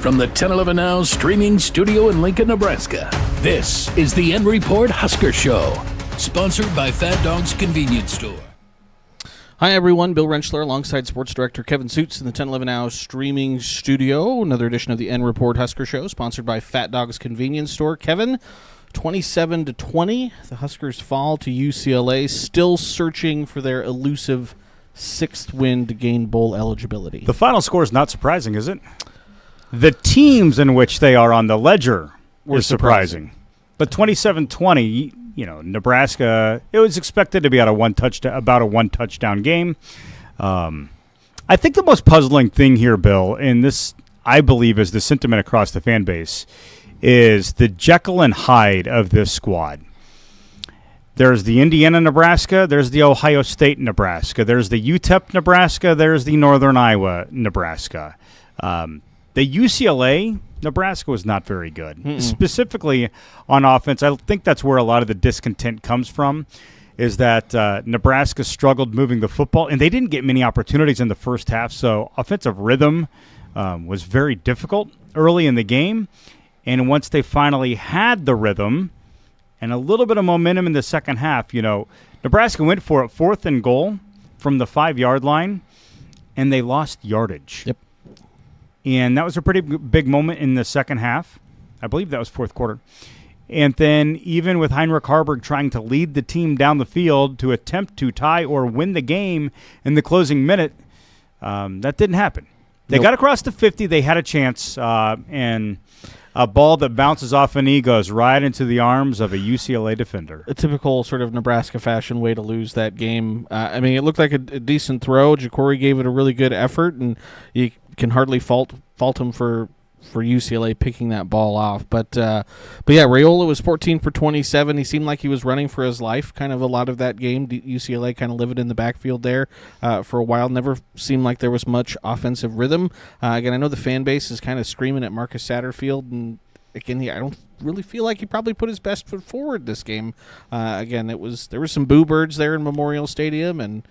From the 1011 Now streaming studio in Lincoln, Nebraska, this is the REPORT Husker Show, sponsored by Fat Dog's Convenience Store. Hi, everyone. Bill Rentschler alongside Sports Director Kevin Suits in the 1011 Now streaming studio. Another edition of the REPORT Husker Show, sponsored by Fat Dog's Convenience Store. Kevin, 27-20, the Huskers fall to UCLA, still searching for their elusive sixth win to gain bowl eligibility. The final score is not surprising, is it? The teams in which they are on the ledger is surprising. But 27-20, you know, Nebraska, it was expected to be about a one-touchdown game. I think the most puzzling thing here, Bill, and this, I believe, is the sentiment across the fan base, is the Jekyll and Hyde of this squad. There's the Indiana-Nebraska, there's the Ohio State-Nebraska, there's the UTEP-Nebraska, there's the Northern Iowa-Nebraska. The UCLA-Nebraska was not very good. Specifically on offense, I think that's where a lot of the discontent comes from, is that Nebraska struggled moving the football, and they didn't get many opportunities in the first half, so offensive rhythm was very difficult early in the game. And once they finally had the rhythm and a little bit of momentum in the second half, you know, Nebraska went for it 4th and goal from the 5-yard line, and they lost yardage. Yep. And that was a pretty big moment in the second half. I believe that was fourth quarter. And then even with Heinrich Haarberg trying to lead the team down the field to attempt to tie or win the game in the closing minute, that didn't happen. They got across the 50. They had a chance, and a ball that bounces off a knee goes right into the arms of a UCLA defender. A typical sort of Nebraska fashion way to lose that game. I mean, it looked like a decent throw. Ja'Cory gave it a really good effort, and you can hardly fault him for UCLA picking that ball off. But yeah, Raiola was 14 for 27. He seemed like he was running for his life kind of a lot of that game. UCLA kind of living in the backfield there for a while. Never seemed like there was much offensive rhythm. Again, I know the fan base is kind of screaming at Marcus Satterfield, and again, I don't really feel like he probably put his best foot forward this game. Again, there were some boo birds there in Memorial Stadium, and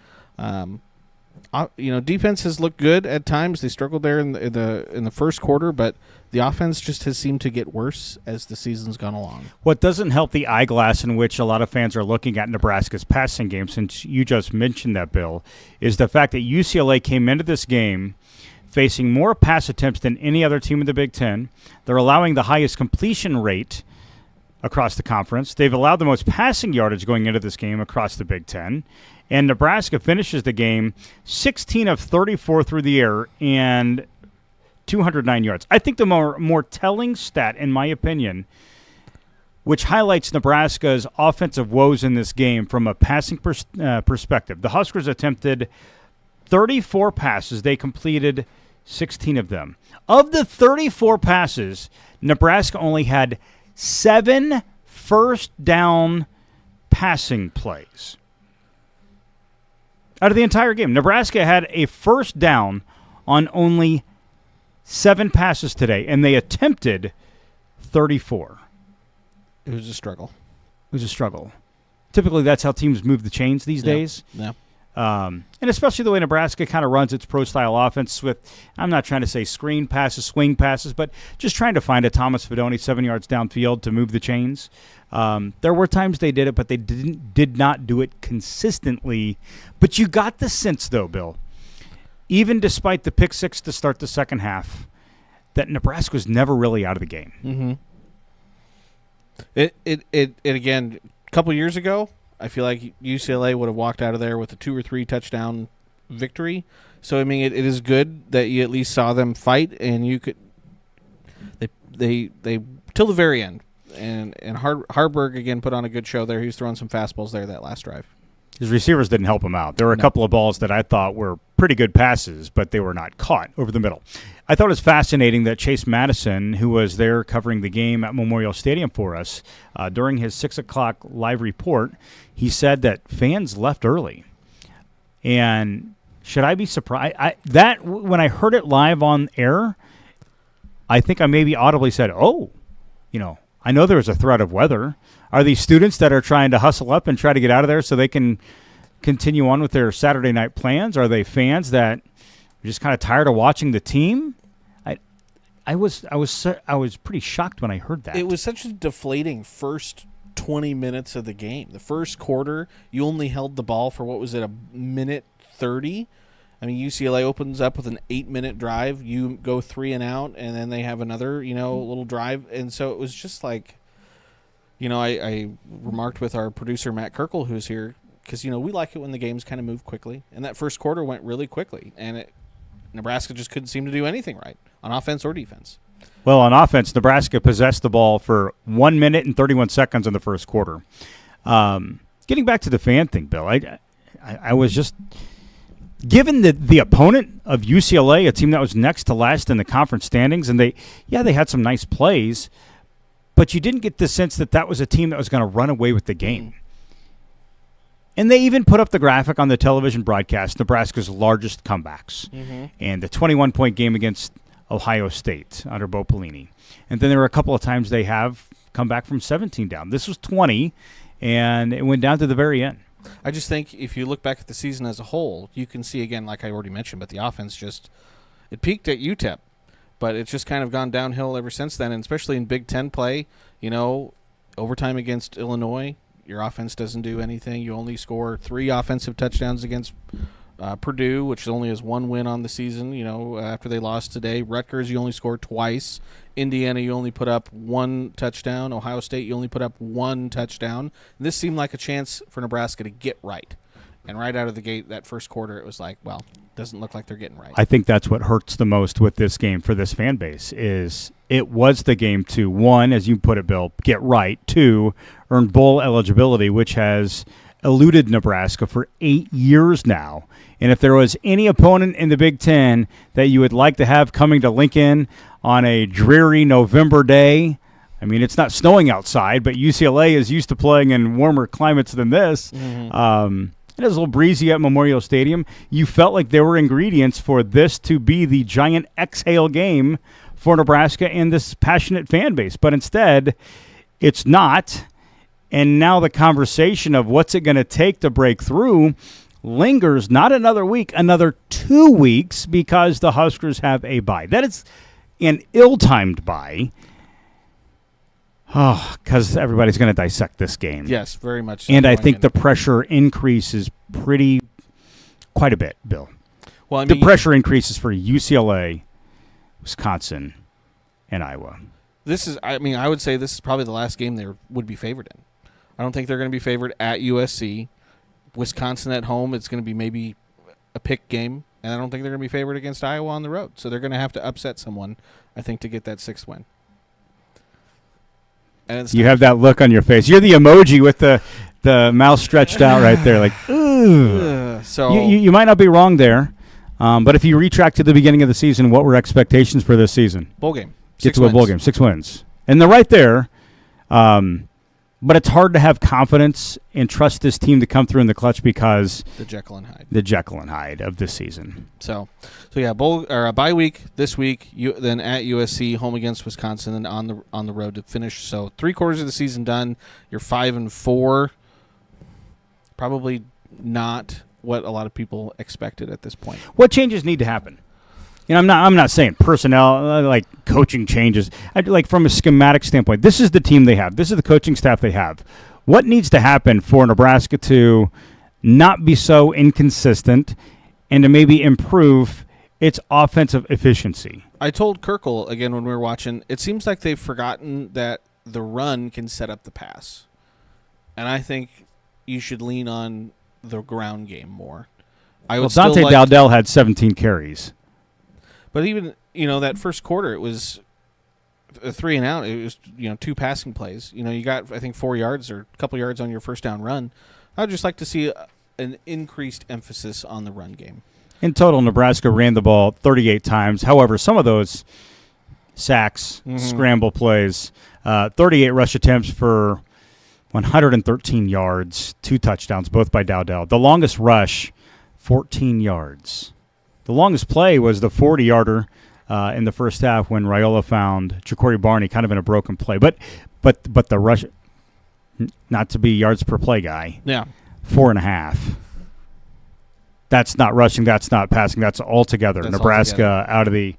defense has looked good at times. They struggled there in the first quarter, but the offense just has seemed to get worse as the season's gone along. What doesn't help the eyeglass in which a lot of fans are looking at Nebraska's passing game, since you just mentioned that, Bill, is the fact that UCLA came into this game facing more pass attempts than any other team in the Big Ten. They're allowing the highest completion rate across the conference. They've allowed the most passing yardage going into this game across the Big Ten. And Nebraska finishes the game 16 of 34 through the air and 209 yards. I think the more telling stat, in my opinion, which highlights Nebraska's offensive woes in this game from a passing perspective. The Huskers attempted 34 passes. They completed 16 of them. Of the 34 passes, Nebraska only had 7 first down passing plays. Out of the entire game, Nebraska had a first down on only 7 passes today, and they attempted 34. It was a struggle. Typically, that's how teams move the chains these days. Yeah. And especially the way Nebraska kind of runs its pro-style offense with, I'm not trying to say screen passes, swing passes, but just trying to find a Thomas Fidone 7 yards downfield to move the chains. There were times they did it, but they did not do it consistently. But you got the sense, though, Bill, even despite the pick six to start the second half, that Nebraska was never really out of the game. Mm-hmm. It again, a couple years ago, I feel like UCLA would have walked out of there with a 2 or 3 touchdown victory. So, I mean, it is good that you at least saw them fight, and you could they till the very end. And Haarberg, again, put on a good show there. He was throwing some fastballs there that last drive. His receivers didn't help him out. There were a couple of balls that I thought were pretty good passes, but they were not caught over the middle. I thought it was fascinating that Chase Madison, who was there covering the game at Memorial Stadium for us, during his 6 o'clock live report, he said that fans left early. And should I be surprised? When I heard it live on air, I think I maybe audibly said, I know there was a threat of weather. Are these students that are trying to hustle up and try to get out of there so they can continue on with their Saturday night plans? Are they fans that are just kind of tired of watching the team? I was pretty shocked when I heard that. It was such a deflating first 20 minutes of the game. The first quarter, you only held the ball for, what was it, a minute 30? I mean, UCLA opens up with an 8-minute drive. You go 3 and out, and then they have another, little drive. And so it was just like, I remarked with our producer, Matt Kirkle, who's here, because, we like it when the games kind of move quickly. And that first quarter went really quickly. And Nebraska just couldn't seem to do anything right on offense or defense. Well, on offense, Nebraska possessed the ball for 1 minute and 31 seconds in the first quarter. Getting back to the fan thing, Bill, I was just – given the opponent of UCLA, a team that was next to last in the conference standings, and they had some nice plays, but you didn't get the sense that was a team that was going to run away with the game. And they even put up the graphic on the television broadcast, Nebraska's largest comebacks, and the 21-point game against Ohio State under Bo Pelini. And then there were a couple of times they have come back from 17 down. This was 20, and it went down to the very end. I just think if you look back at the season as a whole, you can see, again, like I already mentioned, but the offense it peaked at UTEP, but it's just kind of gone downhill ever since then, and especially in Big Ten play, overtime against Illinois, your offense doesn't do anything. You only score 3 offensive touchdowns against Purdue, which only has 1 win on the season, after they lost today. Rutgers, you only score twice. Indiana, you only put up 1 touchdown. Ohio State, you only put up 1 touchdown. And this seemed like a chance for Nebraska to get right. And right out of the gate, that first quarter, it was like, well, doesn't look like they're getting right. I think that's what hurts the most with this game for this fan base is it was the game to, 1, as you put it, Bill, get right, 2, earn bowl eligibility, which has eluded Nebraska for 8 years now. And if there was any opponent in the Big Ten that you would like to have coming to Lincoln on a dreary November day, I mean, it's not snowing outside, but UCLA is used to playing in warmer climates than this. It is a little breezy at Memorial Stadium. You felt like there were ingredients for this to be the giant exhale game for Nebraska and this passionate fan base. But instead, it's not. And now the conversation of what's it going to take to break through lingers not another week, another 2 weeks because the Huskers have a bye. That is an ill-timed bye. Oh, because everybody's going to dissect this game. Yes, very much so. And I think the pressure increases quite a bit, Bill. Well, I mean, the pressure increases for UCLA, Wisconsin, and Iowa. I would say this is probably the last game they would be favored in. I don't think they're going to be favored at USC. Wisconsin at home, it's going to be maybe a pick game. And I don't think they're going to be favored against Iowa on the road. So they're going to have to upset someone, I think, to get that 6th win. You have that look on your face. You're the emoji with the mouth stretched out right there, like, ooh. So you might not be wrong there, but if you retract to the beginning of the season, what were expectations for this season? Bowl game. Get to a bowl game, 6 wins. And they're right there, but it's hard to have confidence and trust this team to come through in the clutch because the Jekyll and Hyde. The Jekyll and Hyde of this season. So yeah, a bye week this week. Then at USC, home against Wisconsin, and on the road to finish. So 3/4 of the season done. You're 5-4. Probably not what a lot of people expected at this point. What changes need to happen? I'm not saying personnel, like coaching changes. Like from a schematic standpoint, this is the team they have. This is the coaching staff they have. What needs to happen for Nebraska to not be so inconsistent and to maybe improve its offensive efficiency? I told Kirkle, again, when we were watching, it seems like they've forgotten that the run can set up the pass. And I think you should lean on the ground game more. Dante Dowdell had 17 carries. But even, that first quarter, it was a 3 and out. It was, 2 passing plays. You got, I think, 4 yards or a couple yards on your first down run. I would just like to see an increased emphasis on the run game. In total, Nebraska ran the ball 38 times. However, some of those sacks, scramble plays, 38 rush attempts for 113 yards, 2 touchdowns, both by Dowdell. The longest rush, 14 yards. The longest play was the 40-yarder in the first half when Raiola found Ja'Cory Barney kind of in a broken play. But the rush, not to be yards per play guy, 4.5. That's not rushing. That's not passing. That's altogether. Nebraska out of the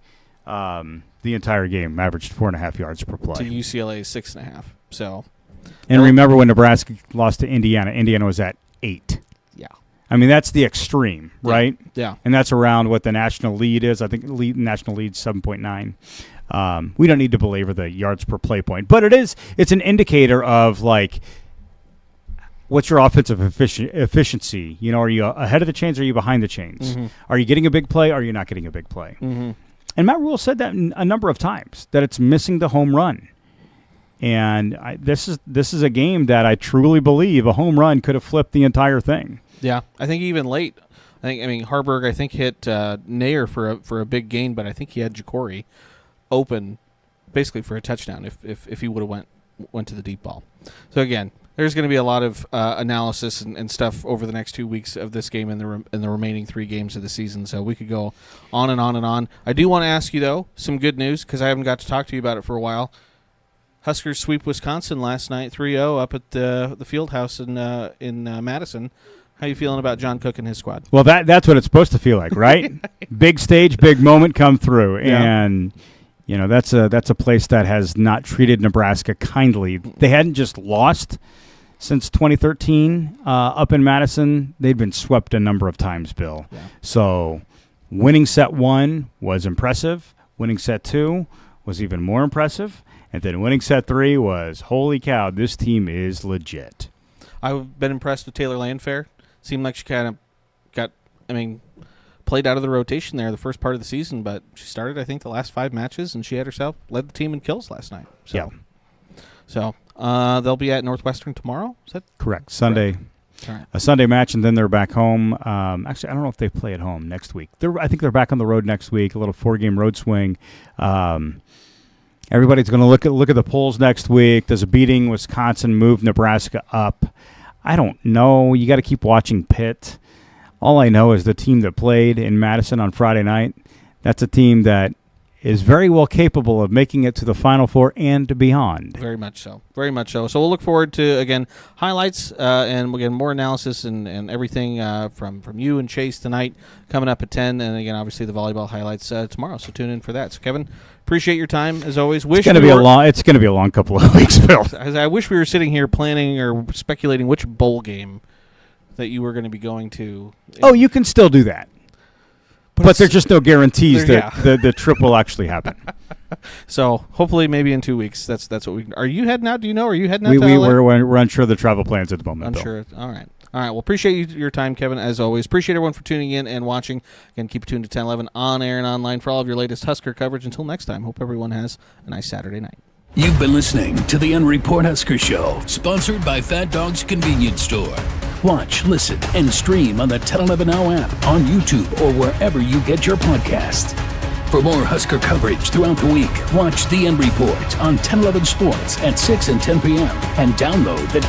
the entire game, averaged 4.5 yards per play. To UCLA's 6.5. So, and remember when Nebraska lost to Indiana, Indiana was at 8. yeah. I mean, that's the extreme, right? Yeah. And that's around what the national lead is. I think national lead's 7.9. We don't need to belabor the yards per play point, but it's an indicator of, like, what's your offensive efficiency? You know, are you ahead of the chains or are you behind the chains? Mm-hmm. Are you getting a big play or are you not getting a big play? Mm-hmm. And Matt Rule said that a number of times, that it's missing the home run. And this is a game that I truly believe a home run could have flipped the entire thing. Yeah, I think even late. Harburg hit Nair for a big gain, but I think he had Jacory open basically for a touchdown if he would have went to the deep ball. So again, there's going to be a lot of analysis and stuff over the next 2 weeks of this game and the remaining 3 games of the season. So we could go on and on and on. I do want to ask you though some good news because I haven't got to talk to you about it for a while. Huskers sweep Wisconsin last night 3-0 up at the field house in Madison. How you feeling about John Cook and his squad? Well, that's what it's supposed to feel like, right? Big stage, big moment come through. Yeah. And you know, that's a place that has not treated Nebraska kindly. They hadn't just lost since 2013 up in Madison. They'd been swept a number of times, Bill. Yeah. So winning set 1 was impressive. Winning set 2 was even more impressive. And then winning set 3 was, holy cow, this team is legit. I've been impressed with Taylor Landfair. Seemed like she kind of played out of the rotation there the first part of the season, but she started, I think, the last 5 matches, and she had herself led the team in kills last night. So, yeah. So they'll be at Northwestern tomorrow. Is that correct? Sunday. Correct. All right. A Sunday match, and then they're back home. Actually, I don't know if they play at home next week. I think they're back on the road next week, a little 4-game road swing. Everybody's going to look at the polls next week. Does a beating Wisconsin move Nebraska up? I don't know. You got to keep watching Pitt. All I know is the team that played in Madison on Friday night, that's a team that is very well capable of making it to the Final Four and beyond. Very much so. Very much so. So we'll look forward to, again, highlights and, again, more analysis and everything from you and Chase tonight coming up at 10. And, again, obviously the volleyball highlights tomorrow. So tune in for that. So, Kevin, appreciate your time, as always. It's going to be a long couple of weeks, Bill. I wish we were sitting here planning or speculating which bowl game that you were going to be going to. Oh, you can still do that. But there's just no guarantees that the trip will actually happen. So hopefully, maybe in 2 weeks. That's what we. Are you heading out? Do you know? Are you heading out? We're unsure of the travel plans at the moment. Unsure. All right. Well, appreciate your time, Kevin, as always. Appreciate everyone for tuning in and watching. Again, keep it tuned to 1011 on air and online for all of your latest Husker coverage. Until next time, hope everyone has a nice Saturday night. You've been listening to the REPORT Husker Show, sponsored by Fat Dog's Convenience Store. Watch, listen, and stream on the 1011 Now app, on YouTube, or wherever you get your podcasts. For more Husker coverage throughout the week, watch the REPORT on 1011 Sports at 6 and 10 p.m. and download the